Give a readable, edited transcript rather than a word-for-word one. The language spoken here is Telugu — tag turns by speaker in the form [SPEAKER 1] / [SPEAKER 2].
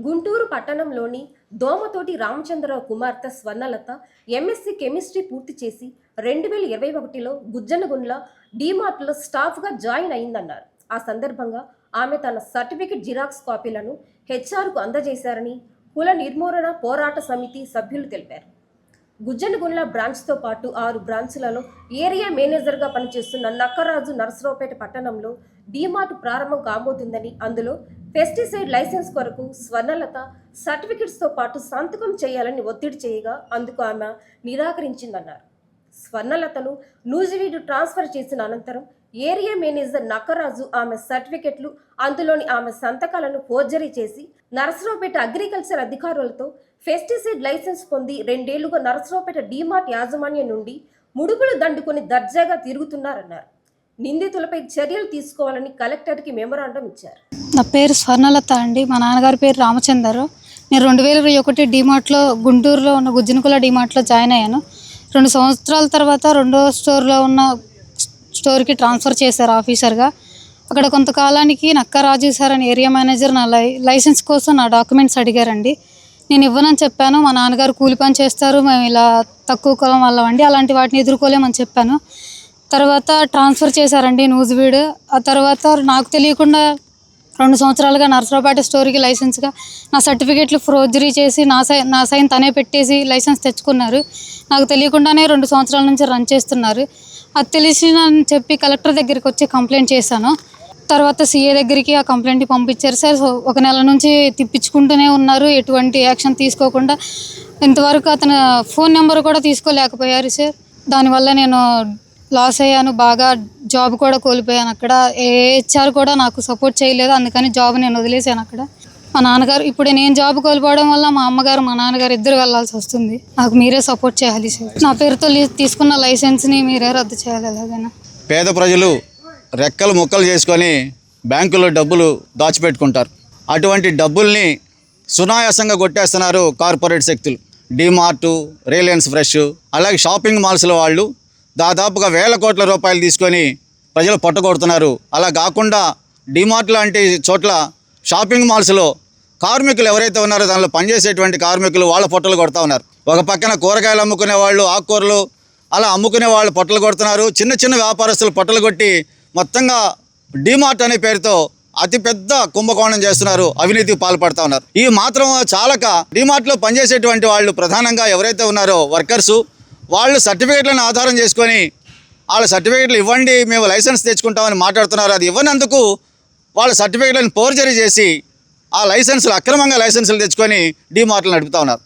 [SPEAKER 1] గుంటూరు పట్టణంలోని దోమతోటి రామచంద్రరావు కుమార్తె స్వర్ణలత ఎంఎస్సీ కెమిస్ట్రీ పూర్తి చేసి 2021లో గుజ్జనగుండ్ల డీమార్ట్లో స్టాఫ్గా జాయిన్ అయిందన్నారు. ఆ సందర్భంగా ఆమె తన సర్టిఫికెట్ జిరాక్స్ కాపీలను హెచ్ఆర్కు అందజేశారని కుల నిర్మూలన పోరాట సమితి సభ్యులు తెలిపారు. గుజ్జనగుండ్ల బ్రాంచ్తో పాటు 6 బ్రాంచ్లలో ఏరియా మేనేజర్గా పనిచేస్తున్న నక్కరాజు నరసరావుపేట పట్టణంలో డీమార్ట్ ప్రారంభం కాబోతుందని, అందులో పెస్టిసైడ్ లైసెన్స్ కొరకు స్వర్ణలత సర్టిఫికెట్స్తో పాటు సంతకం చేయాలని ఒత్తిడి చేయగా అందుకు ఆమె నిరాకరించిందన్నారు. స్వర్ణలతను నూజివీడు ట్రాన్స్ఫర్ చేసిన అనంతరం ఏరియా మేనేజర్ నక్కరాజు ఆమె సర్టిఫికెట్లు, అందులోని ఆమె సంతకాలను ఫోర్జరీ చేసి నరసరావుపేట అగ్రికల్చర్ అధికారులతో పెస్టిసైడ్ లైసెన్స్ పొంది 2 ఏళ్లుగా నరసరావుపేట డీమార్ట్ యాజమాన్యం నుండి ముడుపులు దండుకొని దర్జాగా తిరుగుతున్నారన్నారు. నిందితులపై చర్యలు తీసుకోవాలని కలెక్టర్కి మెమోరాండం ఇచ్చారు.
[SPEAKER 2] నా పేరు స్వర్ణలత అండి. మా నాన్నగారి పేరు రామచందర్. నేను 2021 డీమార్ట్లో గుంటూరులో ఉన్న గుజ్జనకుల డీమార్ట్లో జాయిన్ అయ్యాను. 2 సంవత్సరాల తర్వాత రెండో స్టోర్లో ఉన్న స్టోర్కి ట్రాన్స్ఫర్ చేశారు ఆఫీసర్గా. అక్కడ కొంతకాలానికి నక్కరాజు సార్ అని ఏరియా మేనేజర్ నా లైసెన్స్ కోసం నా డాక్యుమెంట్స్ అడిగారండి. నేను ఇవ్వనని చెప్పాను. మా నాన్నగారు కూలి పని చేస్తారు, మేము ఇలా తక్కువ కులం వాళ్ళమండి, అలాంటి వాటిని ఎదుర్కోలేమని చెప్పాను. తర్వాత ట్రాన్స్ఫర్ చేశారండి నూజివీడు. ఆ తర్వాత నాకు తెలియకుండా 2 సంవత్సరాలుగా నరసరావుపేట స్టోర్కి లైసెన్స్గా నా సర్టిఫికెట్లు ఫోర్జరీ చేసి నా సైన్ తనే పెట్టేసి లైసెన్స్ తెచ్చుకున్నారు. నాకు తెలియకుండానే 2 సంవత్సరాల నుంచి రన్ చేస్తున్నారు. అది తెలిసిందని చెప్పి కలెక్టర్ దగ్గరికి వచ్చి కంప్లైంట్ చేశాను. తర్వాత సీఏ దగ్గరికి ఆ కంప్లైంట్ పంపించారు సార్. 1 నెల నుంచి తిప్పించుకుంటూనే ఉన్నారు, ఎటువంటి యాక్షన్ తీసుకోకుండా. ఇంతవరకు అతను ఫోన్ నెంబర్ కూడా తీసుకోలేకపోయారు సార్. దానివల్ల నేను లాస్ అయ్యాను, బాగా జాబ్ కూడా కోల్పోయాను. అక్కడ హెచ్ఆర్ కూడా నాకు సపోర్ట్ చేయలేదు, అందుకని జాబ్ నేను వదిలేసాను అక్కడ. మా నాన్నగారు ఇప్పుడు నేను జాబ్ కోల్పోవడం వల్ల మా అమ్మగారు మా నాన్నగారు ఇద్దరు వెళ్ళాల్సి వస్తుంది. నాకు మీరే సపోర్ట్ చేయాలి సార్. నా పేరుతో తీసుకున్న లైసెన్స్ని మీరే రద్దు చేయాలి. ఎలాగైనా
[SPEAKER 3] పేద ప్రజలు రెక్కలు ముక్కలు చేసుకొని బ్యాంకులో డబ్బులు దాచిపెట్టుకుంటారు. అటువంటి డబ్బుల్ని సునాయాసంగా కొట్టేస్తున్నారు కార్పొరేట్ శక్తులు. డీమార్టు, రిలయన్స్ ఫ్రెష్, అలాగే షాపింగ్ మాల్స్లో వాళ్ళు దాదాపుగా వేల కోట్ల రూపాయలు తీసుకొని ప్రజలు పట్టుకొడుతున్నారు. అలా కాకుండా డీమార్ట్ లాంటి చోట్ల షాపింగ్ మాల్స్లో కార్మికులు ఎవరైతే ఉన్నారో దానిలో పనిచేసేటువంటి కార్మికులు వాళ్ళ పొట్టలు కొడుతూ ఉన్నారు. ఒక పక్కన కూరగాయలు అమ్ముకునే వాళ్ళు, ఆకుకూరలు అలా అమ్ముకునే వాళ్ళు పొట్టలు కొడుతున్నారు. చిన్న చిన్న వ్యాపారస్తులు పొట్టలు కొట్టి మొత్తంగా డీమార్ట్ అనే పేరుతో అతిపెద్ద కుంభకోణం చేస్తున్నారు, అవినీతికి పాల్పడుతూ ఉన్నారు. ఈ మాత్రం చాలక డీమార్ట్లో పనిచేసేటువంటి వాళ్ళు ప్రధానంగా ఎవరైతే ఉన్నారో వర్కర్సు, వాళ్ళు సర్టిఫికేట్లను ఆధారం చేసుకొని వాళ్ళ సర్టిఫికేట్లు ఇవ్వండి, మేము లైసెన్స్ తెచ్చుకుంటామని మాట్లాడుతున్నారు. అది ఇవ్వనందుకు వాళ్ళ సర్టిఫికేట్లను ఫోర్జరీ చేసి ఆ లైసెన్సులు అక్రమంగా లైసెన్సులు తెచ్చుకొని డీమార్ట్లు నడుపుతూ ఉన్నారు.